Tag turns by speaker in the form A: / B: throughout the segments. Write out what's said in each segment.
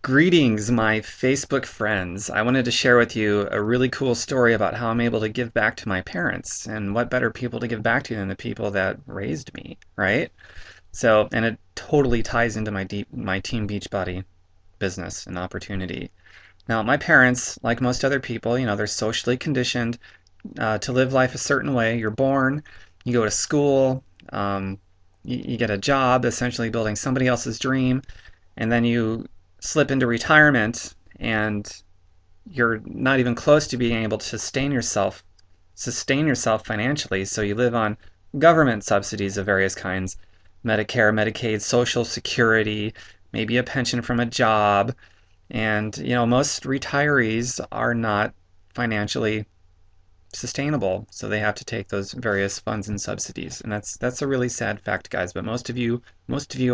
A: Greetings, my Facebook friends. I wanted to share with you a really cool story about how I'm able to give back to my parents. And what better people to give back to than the people that raised me, right? So, and it totally ties into my Team Beachbody business and opportunity. Now, my parents, like most other people, they're socially conditioned to live life a certain way. You're born, you go to school, you get a job, essentially building somebody else's dream, and then you slip into retirement and you're not even close to being able to sustain yourself financially. So you live on government subsidies of various kinds, Medicare, Medicaid, Social Security, maybe a pension from a job. And most retirees are not financially sustainable, so they have to take those various funds and subsidies. And that's a really sad fact, guys, but most of you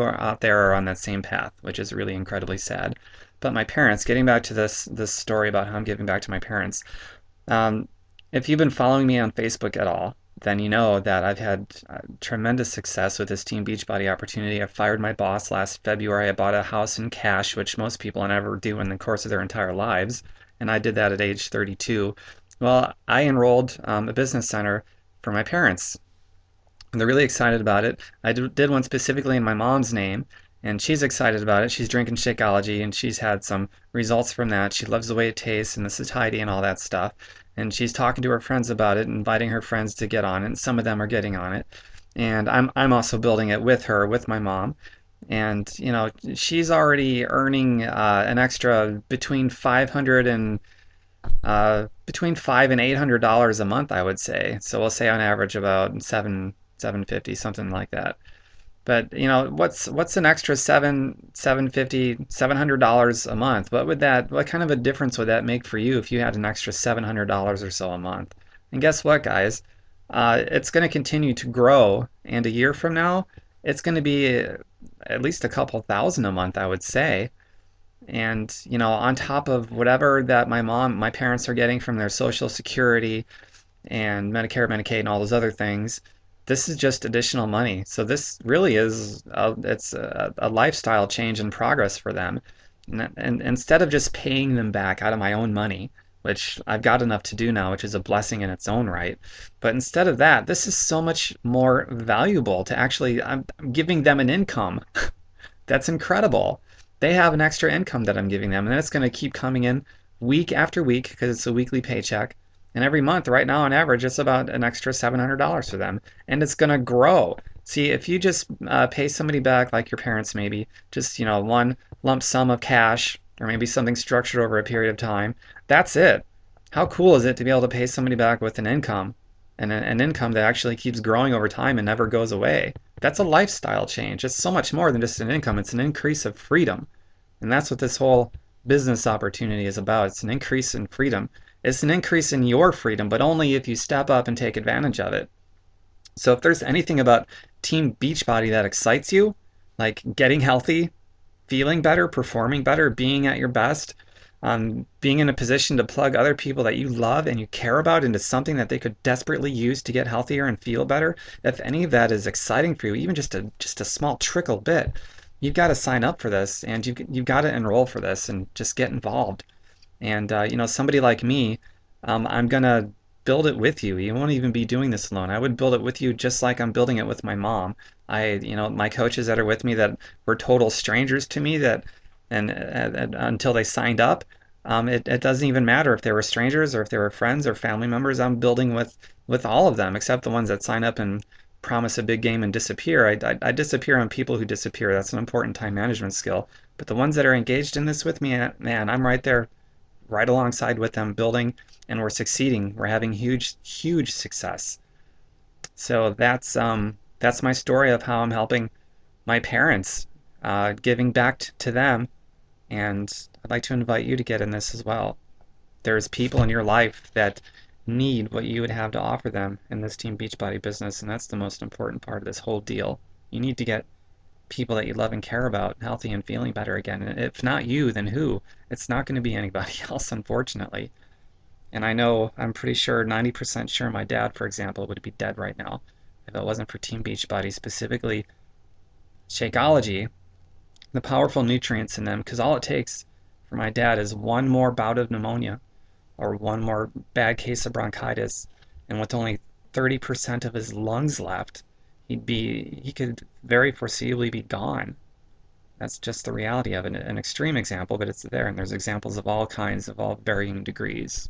A: are out there are on that same path, which is really incredibly sad. But my parents, getting back to this story about how I'm giving back to my parents, um, if you've been following me on Facebook at all, then you know that I've had tremendous success with this Team Beachbody opportunity. I fired my boss last February. I bought a house in cash, which most people never do in the course of their entire lives, and I did that at age 32. Well, I enrolled a business center for my parents, and they're really excited about it. I did one specifically in my mom's name, and she's excited about it. She's drinking Shakeology, and she's had some results from that. She loves the way it tastes and the satiety and all that stuff. And she's talking to her friends about it, inviting her friends to get on it. And some of them are getting on it. And I'm also building it with her, with my mom. And she's already earning an extra between $500 and $800 a month, I would say. So we'll say on average about 750, something like that. But what's an extra 750, $700 a month? What kind of a difference would that make for you if you had an extra $700 or so a month? And guess what, guys? It's going to continue to grow, and a year from now, it's going to be at least a couple thousand a month, I would say. And on top of whatever that my parents are getting from their Social Security and Medicare, Medicaid, and all those other things, this is just additional money. So this really is it's a lifestyle change and progress for them. And instead of just paying them back out of my own money, which I've got enough to do now, which is a blessing in its own right, but instead of that, this is so much more valuable to actually, I'm giving them an income. That's incredible. They have an extra income that I'm giving them, and it's going to keep coming in week after week because it's a weekly paycheck. And every month, right now, on average, it's about an extra $700 for them. And it's going to grow. See, if you just pay somebody back, like your parents maybe, just, one lump sum of cash, or maybe something structured over a period of time, that's it. How cool is it to be able to pay somebody back with an income? And an income that actually keeps growing over time and never goes away. That's a lifestyle change. It's so much more than just an income. It's an increase of freedom. And that's what this whole business opportunity is about. It's an increase in freedom. It's an increase in your freedom, but only if you step up and take advantage of it. So if there's anything about Team Beachbody that excites you, like getting healthy, feeling better, performing better, being at your best, being in a position to plug other people that you love and you care about into something that they could desperately use to get healthier and feel better, if any of that is exciting for you, even just a small trickle bit, you've got to sign up for this and you've got to enroll for this and just get involved. And somebody like me, I'm gonna build it with you. You won't even be doing this alone. I would build it with you just like I'm building it with my mom. My coaches that are with me that were total strangers to me that, and until they signed up, it doesn't even matter if they were strangers or if they were friends or family members. I'm building with all of them except the ones that sign up and promise a big game and disappear. I disappear on people who disappear. That's an important time management skill. But the ones that are engaged in this with me, man, I'm right there right alongside with them building, and we're succeeding. We're having huge, huge success. So that's my story of how I'm helping my parents, giving back to them, and I'd like to invite you to get in this as well. There's people in your life that need what you would have to offer them in this Team Beachbody business, and that's the most important part of this whole deal. You need to get people that you love and care about healthy and feeling better again. And if not you, then who? It's not going to be anybody else, unfortunately. And I'm pretty sure, 90% sure my dad, for example, would be dead right now if it wasn't for Team Beachbody specifically Shakeology, the powerful nutrients in them, because all it takes for my dad is one more bout of pneumonia or one more bad case of bronchitis, and with only 30% of his lungs left, he could very foreseeably be gone. That's just the reality of it. An extreme example, but it's there, and there's examples of all kinds, of all varying degrees.